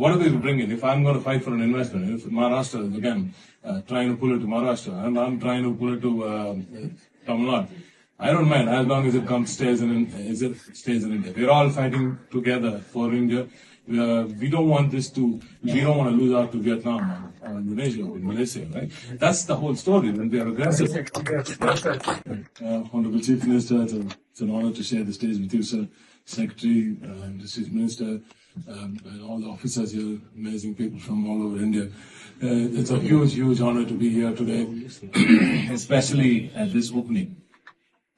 What are we bringing? If I'm going to fight for an investment, if Maharashtra is again trying to pull it to Maharashtra, and I'm trying to pull it to Tamil Nadu, I don't mind as long as it stays in India. We're all fighting together for India. We don't want we don't want to lose out to Vietnam or Indonesia or Malaysia, right? That's the whole story when we are aggressive. Honorable Chief Minister, it's an honor to share the stage with you, sir. Secretary, Chief Minister, and all the officers here, amazing people from all over India. It's a huge honor to be here today, especially at this opening.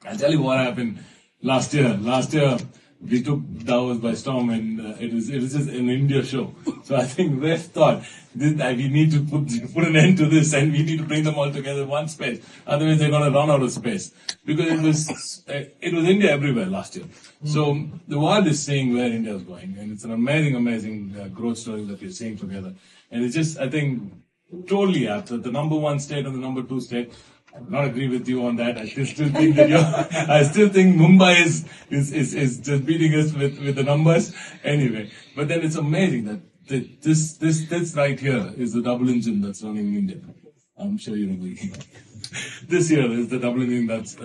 I'll tell you what happened last year. Last year, we took Davos by storm, and it was just an India show. So I think we thought we need to put an end to this, and we need to bring them all together in one space. Otherwise, they're going to run out of space, because it was India everywhere last year. So the world is seeing where India is going, and it's an amazing growth story that we're seeing together. And it's just, I think, totally apt that the number one state and the number two state. I do not agree with you on that. I still think that I still think Mumbai is just beating us with the numbers anyway. But then it's amazing that this right here is the double engine that's running India. I'm sure you agree. This here is the double engine that's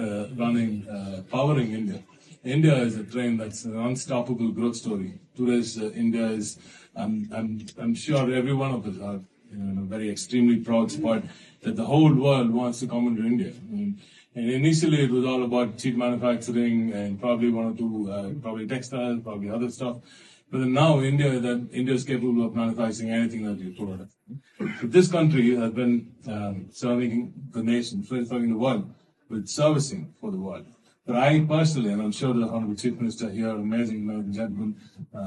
powering India. India is a train that's an unstoppable growth story. Today's India is. I'm sure every one of us are in a very extremely proud spot that the whole world wants to come into India. And initially it was all about cheap manufacturing and probably one or two, probably textiles, probably other stuff. But then now India is capable of manufacturing anything that you put on it. So this country has been serving the nation, serving the world with servicing for the world. But I personally, and I'm sure the Honorable Chief Minister here, amazing gentleman,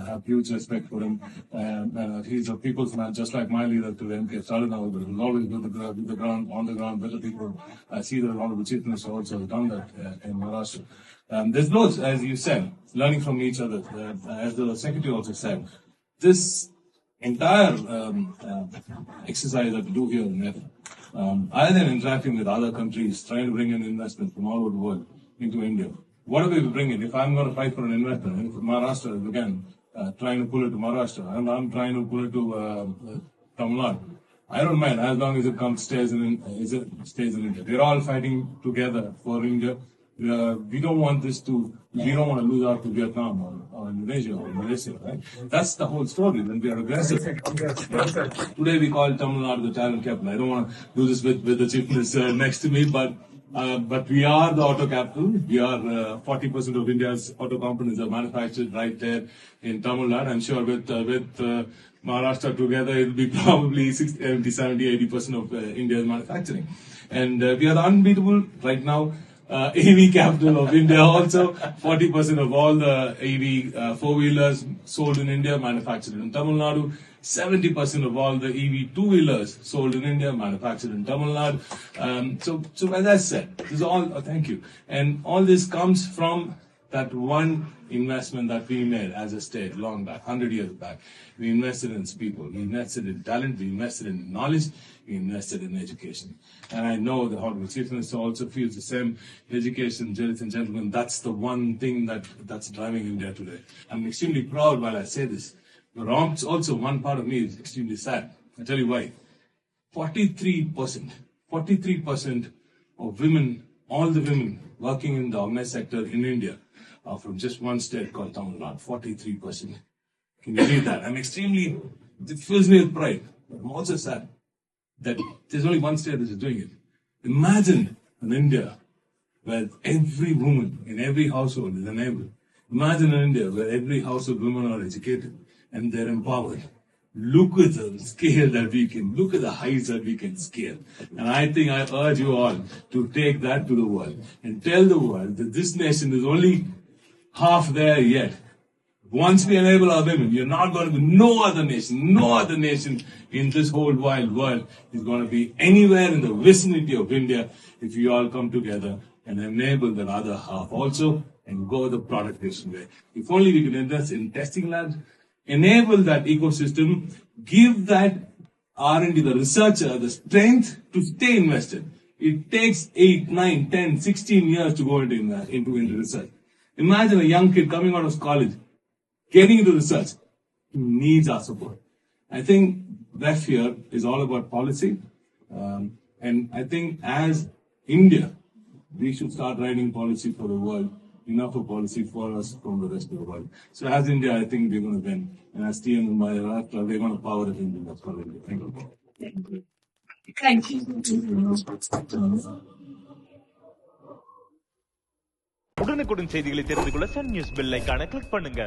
have huge respect for him. And he's a people's man, just like my leader to the MK started now, but he'll always be on the ground with the people. I see that the Honorable Chief Minister also has done that in Maharashtra. There's loads, as you said, learning from each other. As the Secretary also said, this entire exercise that we do here in Nepal, other than interacting with other countries, trying to bring in investment from all over the world into India. What are we bringing? If I'm going to fight for an investment, if Maharashtra is again trying to pull it to Maharashtra, and I'm trying to pull it to Tamil Nadu, I don't mind as long as it stays in India. We're all fighting together for India. We don't want to lose out to Vietnam or Indonesia or Malaysia, right? That's the whole story when we are aggressive. Today we call Tamil Nadu the talent capital. I don't want to do this with the Chief Minister next to me, but we are the auto capital. We are 40% of India's auto components are manufactured right there in Tamil Nadu. I'm sure with Maharashtra together, it will be probably 60, 70, 80% of India's manufacturing. And we are unbeatable right now. EV capital of India also. 40% of all the EV four-wheelers sold in India manufactured in Tamil Nadu. 70% of all the EV two-wheelers sold in India manufactured in Tamil Nadu. So as I said, this is all. Thank you. And all this comes from that one investment that we made as a state long back, 100 years back. We invested in people, we invested in talent, we invested in knowledge, we invested in education. And I know the Honorable Chief Minister also feels the same. Education, ladies and gentlemen, that's the one thing that's driving India today. I'm extremely proud while I say this. But also one part of me is extremely sad. I'll tell you why. 43% of women, all the women working in the organized sector in India, are from just one state called Tamil Nadu. 43%. Can you read that? It fills me with pride. But I'm also sad that there's only one state that is doing it. Imagine an India where every woman in every household is enabled. Imagine an India where every household women are educated and they're empowered. Look at the scale that we can, look at the heights that we can scale. And I think I urge you all to take that to the world and tell the world that this nation is only half there yet. Once we enable our women, you're not going to be no other nation in this whole wide world is going to be anywhere in the vicinity of India if you all come together and enable that other half also and go the productivation way. If only we can invest in testing labs, enable that ecosystem, give that R&D, the researcher, the strength to stay invested. It takes 8, 9, 10, 16 years to go into research. Imagine a young kid coming out of college, getting into research. He needs our support. I think that here is all about policy. And I think as India, we should start writing policy for the world, enough of policy for us from the rest of the world. So as India, I think we're going to win. And as TN and Maharashtra, we're going to power it in. That's what I do. Thank you. Thank you. உடனுக்குடன் செய்திகளை தெரிந்து கொள்ள Sun news bell ஐகானை click பண்ணுங்க.